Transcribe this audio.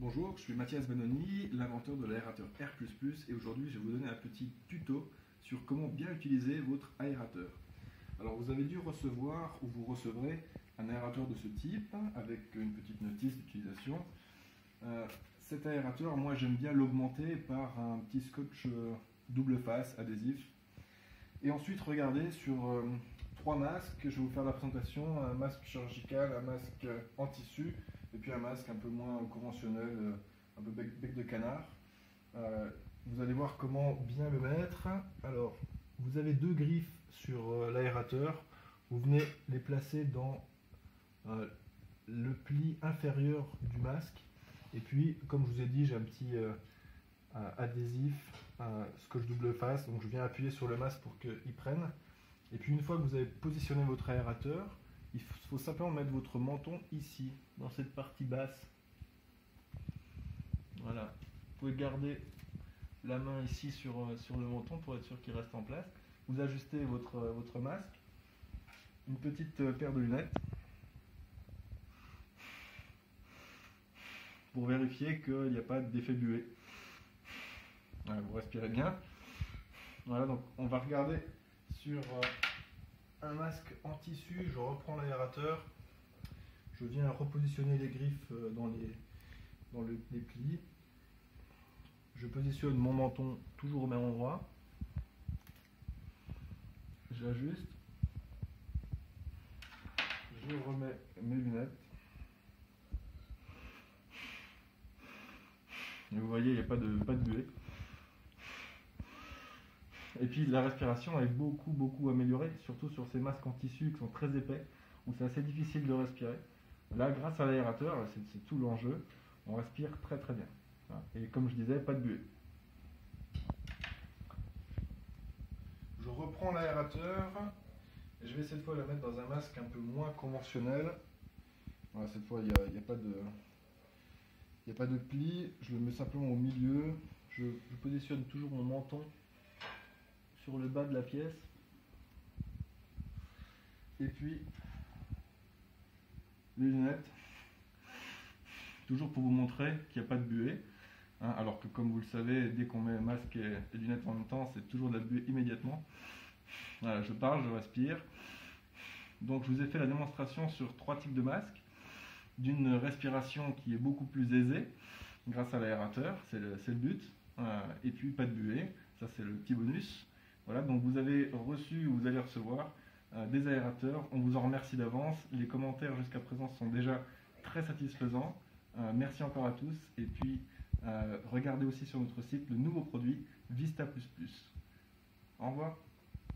Bonjour, je suis Mathias Benoni, l'inventeur de l'aérateur R++, et aujourd'hui je vais vous donner un petit tuto sur comment bien utiliser votre aérateur. Alors vous avez dû recevoir ou vous recevrez un aérateur de ce type avec une petite notice d'utilisation. Cet aérateur, moi j'aime bien l'augmenter par un petit scotch double face adhésif. Et ensuite regardez sur trois masques, je vais vous faire la présentation, un masque chirurgical, un masque en tissu, et puis un masque un peu moins conventionnel, un peu bec de canard. Vous allez voir comment bien le mettre. Alors, vous avez deux griffes sur l'aérateur. Vous venez les placer dans le pli inférieur du masque. Et puis, comme je vous ai dit, j'ai un petit adhésif, scotch double face. Donc, je viens appuyer sur le masque pour qu'il prenne. Et puis, une fois que vous avez positionné votre aérateur, il faut simplement mettre votre menton ici, dans cette partie basse. Voilà. Vous pouvez garder la main ici sur le menton pour être sûr qu'il reste en place. Vous ajustez votre masque. Une petite paire de lunettes. Pour vérifier qu'il n'y a pas d'effet buée. Voilà, vous respirez bien. Voilà, donc on va regarder sur un masque en tissu. Je reprends l'aérateur. Je viens repositionner les griffes dans les plis. Je positionne mon menton toujours au même endroit. J'ajuste. Je remets mes lunettes. Et vous voyez, il n'y a pas de buée. Et puis la respiration est beaucoup améliorée, surtout sur ces masques en tissu qui sont très épais, où c'est assez difficile de respirer. Là, grâce à l'aérateur, c'est tout l'enjeu, on respire très bien. Et comme je disais, pas de buée. Je reprends l'aérateur, et je vais cette fois la mettre dans un masque un peu moins conventionnel. Voilà, cette fois, il n'y a pas de pli, je le mets simplement au milieu. Je positionne toujours mon menton sur le bas de la pièce. Et puis, les lunettes. Toujours pour vous montrer qu'il n'y a pas de buée. Alors que comme vous le savez, dès qu'on met masque et lunettes en même temps, c'est toujours de la buée immédiatement. Voilà, je parle, je respire. Donc je vous ai fait la démonstration sur trois types de masques. D'une respiration qui est beaucoup plus aisée grâce à l'aérateur, c'est le but. Et puis pas de buée, ça c'est le petit bonus. Voilà, donc vous avez reçu ou vous allez recevoir des aérateurs. On vous en remercie d'avance. Les commentaires jusqu'à présent sont déjà très satisfaisants. Merci encore à tous. Et puis regardez aussi sur notre site le nouveau produit Vista++. Au revoir.